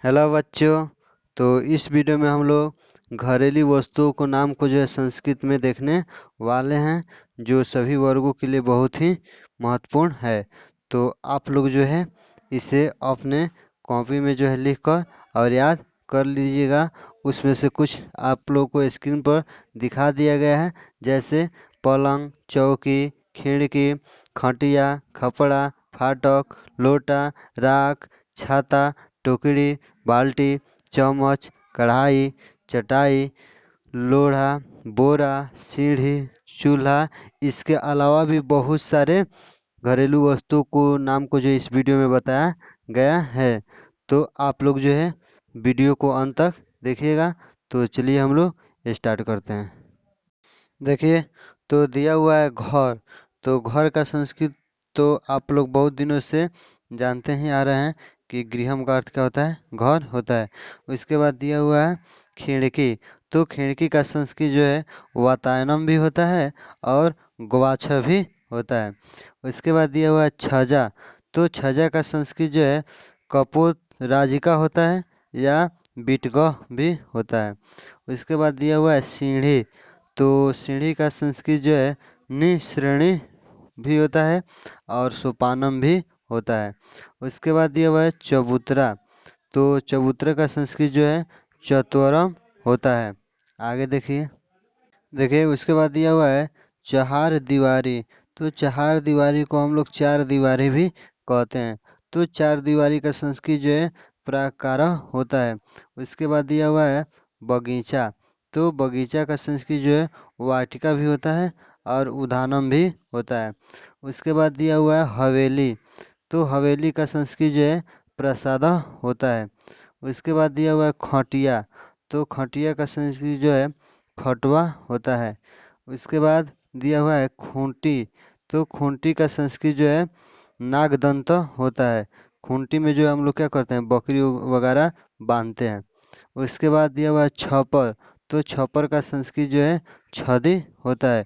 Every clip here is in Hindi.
हेलो बच्चों। तो इस वीडियो में हम लोग घरेलू वस्तुओं को नाम को जो है संस्कृत में देखने वाले हैं, जो सभी वर्गों के लिए बहुत ही महत्वपूर्ण है। तो आप लोग जो है इसे अपने कॉपी में जो है लिख कर और याद कर लीजिएगा। उसमें से कुछ आप लोग को स्क्रीन पर दिखा दिया गया है, जैसे पलंग, चौकी, खिड़की, खटिया, खपड़ा, फाटक, लोटा, राख, छाता, टोकरी, बाल्टी, चम्मच, कढ़ाई, चटाई, लोढ़ा, बोरा, सीढ़ी, चूल्हा। इसके अलावा भी बहुत सारे घरेलू वस्तुओं को नाम को जो इस वीडियो में बताया गया है। तो आप लोग जो है वीडियो को अंत तक देखिएगा। तो चलिए हम लोग स्टार्ट करते हैं। देखिए, तो दिया हुआ है घर। तो घर का संस्कृत तो आप लोग बहुत दिनों से जानते ही आ रहे हैं कि गृहम का अर्थ क्या होता है, घर होता है। उसके बाद दिया हुआ है खिड़की। तो खिड़की का संस्कृत जो है वातायनम भी होता है और गवाक्ष भी होता है। उसके बाद दिया हुआ है छजा। तो छजा का संस्कृत जो है कपोत राजिका होता है या बिटगह भी होता है। उसके बाद दिया हुआ है सीढ़ी। तो सीढ़ी का संस्कृत जो है निश्रेणी भी होता है और सोपानम भी होता है। उसके बाद दिया हुआ है चबूतरा। तो चबूतरा का संस्कृत जो है चतुरम होता है। आगे देखिए। देखिए उसके बाद दिया हुआ है चहार दीवारी। तो चहार दीवारी को हम लोग चार दीवारी भी कहते हैं। तो चार दीवारी का संस्कृत जो है प्राकार होता है। उसके बाद दिया हुआ है बगीचा। तो बगीचा का संस्कृत जो है वाटिका भी होता है और उद्यानम भी होता है। उसके बाद दिया हुआ है हवेली। तो हवेली का संस्कृत जो है प्रसाद होता है। उसके बाद दिया हुआ है खटिया। तो खटिया का संस्कृत जो है खटवा होता है। उसके बाद दिया हुआ है खूंटी। तो खूंटी का संस्कृत जो है नागदंत होता है। खूंटी में जो हम लोग क्या करते हैं, बकरी वगैरह बांधते हैं। उसके बाद दिया हुआ है छपर। तो छपर का संस्कृत जो है छदी होता है।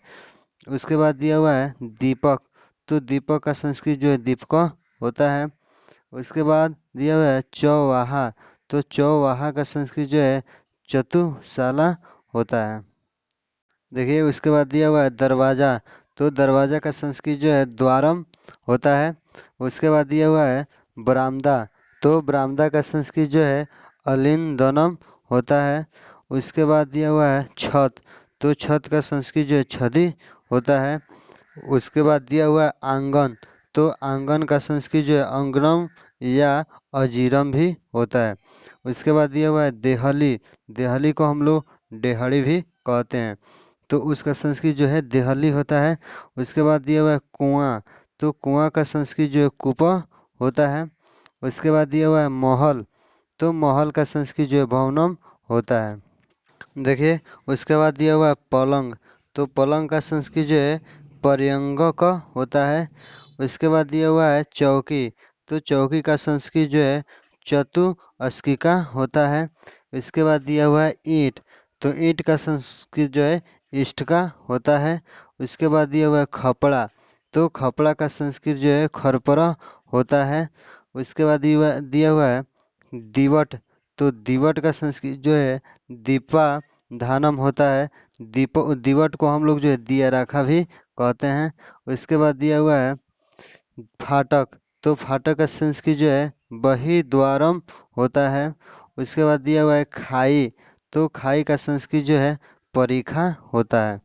उसके बाद दिया हुआ है दीपक। तो दीपक का संस्कृत जो है दीपक होता है। उसके बाद दिया हुआ है चौवाहा। तो चौवाहा का संस्कृत जो है चतुशाला होता है। देखिए उसके बाद दिया हुआ है दरवाज़ा। तो दरवाज़ा का संस्कृत जो है द्वारम होता है। उसके बाद दिया हुआ है बरामदा। तो बरामदा का संस्कृत जो है अलिंदनम होता है। उसके बाद दिया हुआ है छत। तो छत का संस्कृत जो है छदी होता है। उसके बाद दिया हुआ है आंगन। तो आंगन का संस्कृत जो है अंगनम या अजीरम भी होता है। उसके बाद दिया हुआ है देहली। देहली को हम लोग डेहड़ी भी कहते हैं। तो उसका संस्कृत जो है देहली होता है। उसके बाद दिया हुआ है कुआं। तो कुआं का संस्कृत जो है कुपा होता है। उसके बाद दिया हुआ है महल। तो महल का संस्कृत जो है भवनम होता है। देखिए उसके बाद दिया हुआ है पलंग। तो पलंग का संस्कृत जो है पर्यंग का होता है। उसके बाद दिया हुआ है चौकी। तो चौकी का संस्कृत जो है चतुष्किका होता है। इसके बाद दिया हुआ है ईंट। तो ईंट का संस्कृत जो है इष्ट का होता है। उसके बाद दिया हुआ है खपड़ा। तो खपड़ा का संस्कृत जो है खरपरा होता है। उसके बाद दिया हुआ है दीवट। तो दीवट का संस्कृत जो है दीपा धानम होता है। दीवट को हम लोग जो है दिया राखा भी कहते हैं। उसके बाद दिया हुआ है फाटक। तो फाटक का संस्कृत जो है बही द्वारम होता है। उसके बाद दिया हुआ है खाई। तो खाई का संस्कृत जो है परीखा होता है।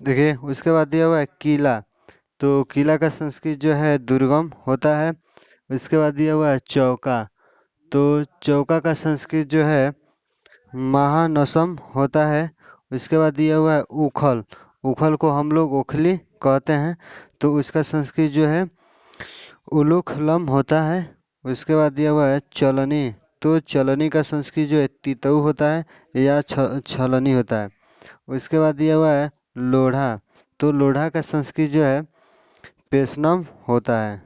देखिए उसके बाद दिया हुआ है किला। तो किला का संस्कृत जो है दुर्गम होता है। उसके बाद दिया हुआ है चौका। तो चौका का संस्कृत जो है महानसम होता है। उसके बाद दिया हुआ है उखल। उखल को हम लोग ओखली कहते हैं। तो उसका संस्कृत जो है उलुखलम होता है। उसके बाद दिया हुआ है चलनी। तो चलनी का संस्कृत जो है तितऊ होता है या छलनी होता है। उसके बाद दिया हुआ है लोढ़ा। तो लोढ़ा का संस्कृत जो है पेशनम होता है।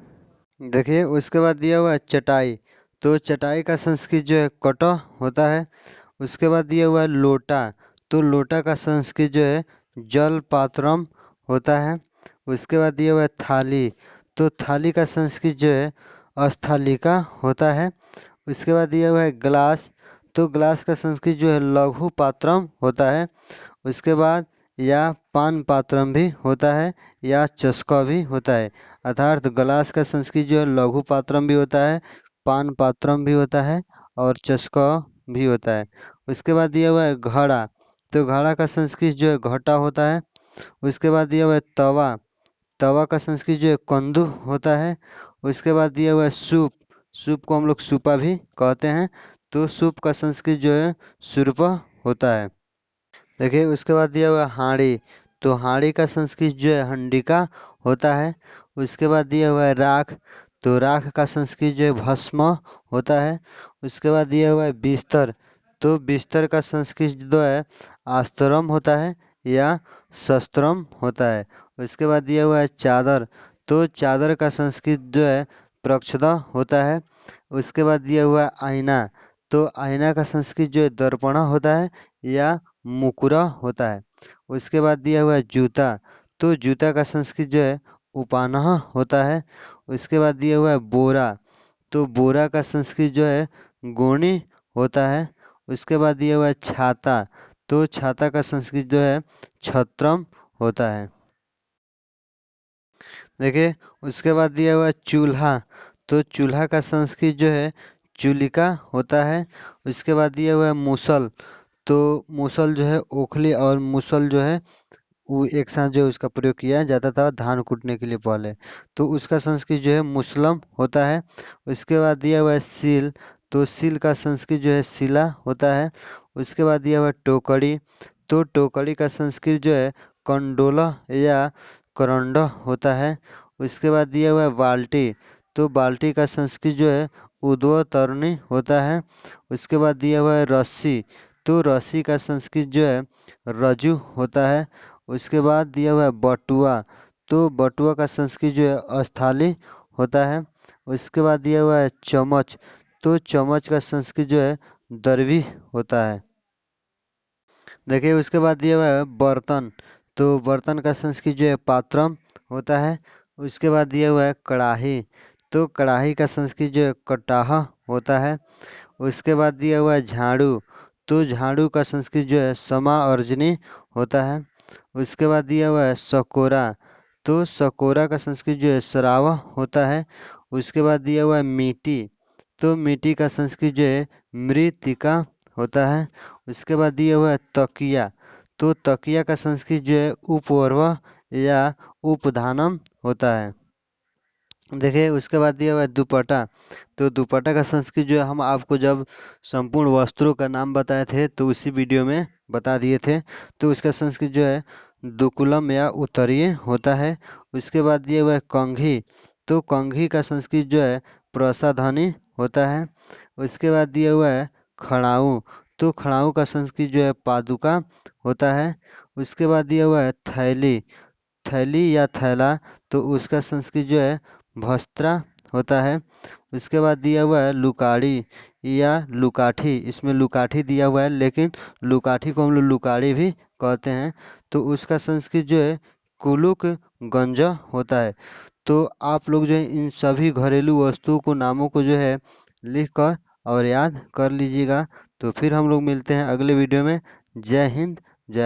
देखिए उसके बाद दिया हुआ है चटाई। तो चटाई का संस्कृत जो है कटा होता है। उसके बाद दिया हुआ है लोटा। तो लोटा का संस्कृत जो है जल पात्रम होता है। उसके बाद दिया हुआ है थाली। तो थाली का संस्कृत जो है अस्थालिका होता है। उसके बाद दिया हुआ है ग्लास। तो ग्लास का संस्कृत जो है लघु पात्रम होता है। उसके बाद या पान पात्रम भी होता है या चस्का भी होता है। अर्थात ग्लास का संस्कृत जो है लघु पात्रम भी होता है, पान पात्रम भी होता है और चस्का भी होता है। उसके बाद दिया हुआ है घड़ा। तो घड़ा का संस्कृत जो है घटा होता है। उसके बाद दिया हुआ है तवा। तवा का संस्कृत जो है कंदू होता है। उसके बाद दिया हुआ है सूप। सूप को हम लोग सूपा भी कहते हैं। तो सूप का संस्कृत जो है सुरपा होता है। देखिए उसके बाद दिया हुआ है हांडी। तो हांडी का संस्कृत जो है हंडिका होता है। उसके बाद दिया हुआ है राख। तो राख का संस्कृत जो है भस्म होता है। उसके बाद दिया हुआ है बिस्तर। तो बिस्तर का संस्कृत जो है आस्त्रम होता है या शस्त्रम होता है। उसके बाद दिया हुआ है चादर। तो चादर का संस्कृत जो है प्रक्षदा होता है। उसके बाद दिया हुआ है आईना। तो आईना का संस्कृत जो है दर्पण होता है या मुकुरा होता है। उसके बाद दिया हुआ है जूता। तो जूता का संस्कृत जो है उपानह होता है। उसके बाद दिया हुआ है बोरा। तो बोरा का संस्कृत जो है गोणी होता है। उसके बाद दिया हुआ है छाता। तो छाता का संस्कृत जो है छत्रम होता है। देखिए उसके बाद दिया हुआ है चूल्हा। तो चूल्हा का संस्कृत जो है चूलिका होता है। उसके बाद दिया हुआ है मूसल। तो मूसल जो है ओखली और मूसल जो है वो एक साथ जो है उसका प्रयोग किया जाता था धान कूटने के लिए पहले। तो उसका संस्कृत जो है मुसलम होता है। उसके बाद दिया हुआ है सील। तो सील का संस्कृत जो है शिला होता है। उसके बाद दिया हुआ है टोकरी। तो टोकरी का संस्कृत जो है कंडोला या करंडा होता है। उसके बाद दिया हुआ है बाल्टी। तो बाल्टी का संस्कृत जो है उद्वतरणी होता है। उसके बाद दिया हुआ है रस्सी। तो रस्सी का संस्कृत जो है रज्जु होता है। उसके बाद दिया हुआ है बटुआ। तो बटुआ का संस्कृत जो है अस्थाली होता है। उसके बाद दिया हुआ है चम्मच। तो चम्मच का संस्कृत जो है दरवी होता है। देखिए उसके बाद दिया हुआ है बर्तन। तो बर्तन का संस्कृत जो है पात्रम होता है। उसके बाद दिया हुआ है कढ़ाई। तो कढ़ाई का संस्कृत जो है कटाह होता है। उसके बाद दिया हुआ है झाड़ू। तो झाड़ू का संस्कृत जो है समाअर्जनी होता है। उसके बाद दिया हुआ है सकोरा। तो सकोरा का संस्कृत जो है सरावा होता है। उसके बाद दिया हुआ है मिट्टी। तो मिट्टी का संस्कृत जो है मृतिका होता है। उसके बाद दिया हुआ है तकिया। तो तकिया का संस्कृत जो है उपवर्वा या उपधानम होता है। देखिए उसके बाद दिया हुआ है दुपट्टा। तो दुपट्टा का संस्कृत जो है हम आपको जब संपूर्ण वस्त्रों का नाम बताए थे तो उसी वीडियो में बता दिए थे। तो उसका संस्कृत जो है दुकुलम या उत्तरीय होता है। उसके बाद दिया हुआ है कंघी। तो कंघी का संस्कृत जो है प्रसाधनी होता है। उसके बाद दिया हुआ है खड़ाऊ। तो खड़ाऊ का संस्कृत जो है पादुका होता है। उसके बाद दिया हुआ है थैली। थैली या थैला। तो उसका संस्कृत जो है भस्त्रा होता है। उसके बाद दिया हुआ है लुकाड़ी या लुकाठी। इसमें लुकाठी दिया हुआ है लेकिन लुकाठी को हम लोग लुकाड़ी भी कहते हैं। तो उसका संस्कृत जो है कुलुक गंजा होता है। तो आप लोग जो है इन सभी घरेलू वस्तुओं को नामों को जो है लिख कर और याद कर लीजिएगा। तो फिर हम लोग मिलते हैं अगले वीडियो में। जय हिंद,